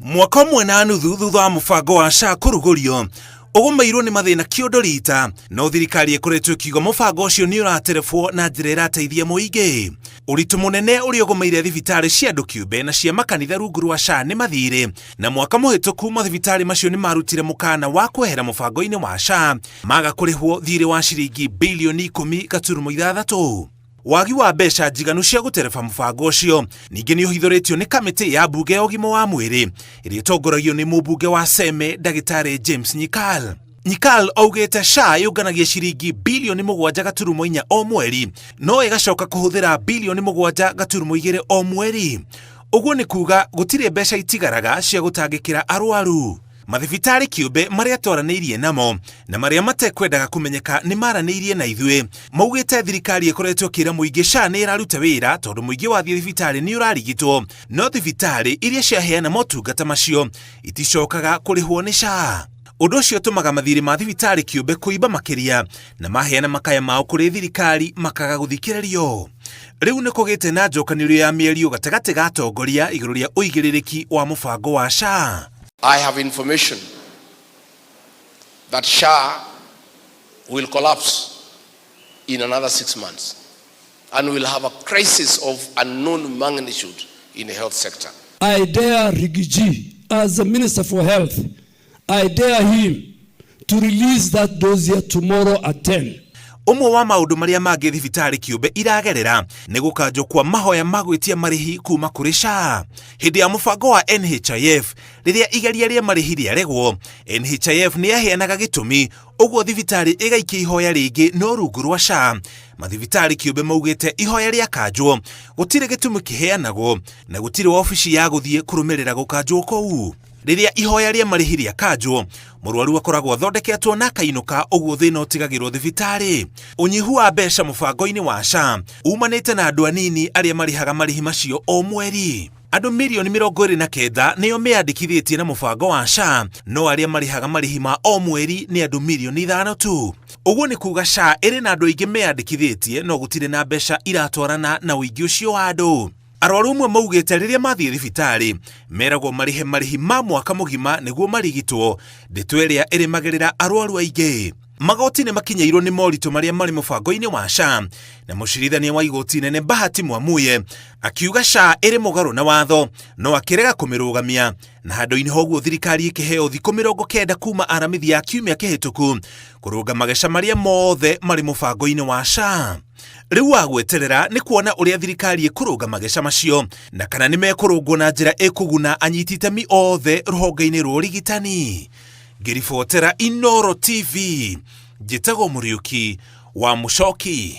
Mwaka ũmwe na nuthu thutha wa mũbango wa SHA kũrugũrio ũgũmĩirwo nĩ mathĩna kĩondo rita, no thirikari ĩkoretwo ĩkiuga mũbango ũcio nĩ ũraterebwo na njĩra ĩrateithia mũingĩ. Ũritũ mũnene ũrĩa ũgũmĩire thibitarĩ cia andũ kĩũmbe na cia makanitha rungu rwa SHA nĩ mathirĩ, na mwaka mũhĩtũku mathibitarĩ macio nĩ marutire mũkana wa kwehera mũbango-inĩ wa SHA maga kũrĩhwo thirĩ wa ciringi bilioni 10.6. Wagi wa mbeca njiganu cia gũtereba mũbango ũcio ningĩ nĩ ũhithũrĩtio nĩ kamĩtĩ ya mbunge ya ũgima wa mwĩrĩ ĩrĩa ĩtongoragio nĩ mũmbunge wa Seme ndagĩtarĩ James Nyikal augĩte SHA yũnganagia ciringi bilioni 7.4 o mweri, no ĩgacoka kũhũthĩra bilioni 7.2 o mweri. Ũguo nĩ kuga gũtirĩ mbeca itigaraga cia gũtangĩkĩra arwaru. Mathibitarĩ kĩũmbe marĩa twaranĩirie namo na marĩa matekwendaga kũmenyeka nĩ maranĩirie na ithuĩ maugĩte thirikari ĩkoretwo ĩkĩra mũingĩ SHA nĩ ĩraruta wĩra tondũ mũingĩ wa thibitarĩ nĩ ũrarigitwo, no thibitarĩ iria ciaheana motungata macio iticokaga kũrĩhwo nĩ SHA. Ũndũ ũcio ũtũmaga mathirĩ ma thibitarĩ kĩũmbe kũimba makĩria na maheana makaya mao kũrĩ thirikari makaga gũthikĩrĩrio. Rĩu nĩ kũgĩte na njokanĩrio ya mĩario gatagatĩ ga atongoria igũrũ rĩa ũigĩrĩrĩki wa mũbango wa SHA. I have information that SHA will collapse in another 6 months and will have a crisis of unknown magnitude in the health sector. I dare Rigiji, as the Minister for Health, I dare him to release that dossier tomorrow at 10. Ũmwe wa maũndũ marĩa mangĩ thibitarĩ kĩũmbe iragerera nĩ gũkanjwo kwa mahoya ma gwĩtia marĩhi kuma kũrĩ SHA. Hĩndĩ ya mũbango wa NHIF rĩrĩa igeria rĩa marĩhi rĩaregwo, NHIF nĩ yaheanaga gĩtũmi, ũguo thibitarĩ ĩgaikia ihoya rĩngĩ no rungu rwa SHA. Mathibitarĩ kĩũmbe maugĩte ihoya rĩakanjwo gũtirĩ gĩtũmi kĩheanagwo na gũtirĩ ofici ya gũthiĩ kũrũmĩrĩra gũkanjwo kũu. Rĩrĩa ihoya rĩa marĩhi rĩakanjwo, mũrwaru akoragwo athondeketwo na akainũka, ũguo thĩna ũtigagĩrwo thibitarĩ. Ũnyihu wa mbeca mũbango-inĩ wa SHA umanĩte na andũ anini arĩa marĩhaga marĩhi macio o mweri. Andũ milioni 29 nĩo meyandĩkithĩtie na mũbango wa SHA, no arĩa marĩhaga marĩhi ma o mweri nĩ andũ milioni 5 tu. Ũguo nĩ kuga SHA ĩrĩ na andũ aingĩ meyandĩkithĩtie no gũtirĩ na mbeca iratwarana na ũingĩ ũcio wa andũ. Arwaru amwe maugĩte rĩrĩa mathiĩ thibitarĩ meragwo marĩhe marĩhi ma mwaka mũgima nĩguo marigitwo, ndeto ĩrĩa ĩrĩmagĩrĩra arwaru aingĩ. Magoti nĩ makinyĩirwo nĩ moritũ marĩa marĩ mũbango-inĩ wa SHA, na mũcirithania wa igoti nene Bahati Mwamuye akiuga SHA ĩrĩ mũgarũ na watho no akĩrega kũmĩrũgamia, na handũ-inĩ hoguo thirikari ĩkĩheo thikũ 90 kuma aramithi ya kiumia kĩhĩtũku kũrũnga mageca marĩa mothe marĩ mũbango-inĩ wa SHA. Rĩu wa gweterera nĩ kuona ũrĩa thirikari ĩkũrũnga mageca macio na kana nĩ mekũrũngwo na njĩra ĩkũguna anyiti itemi othe rũhonge-inĩ rwa ũrigitani. Ngĩribotera Inooro TV, njĩtagwo Mũriũki wa Mũchoki.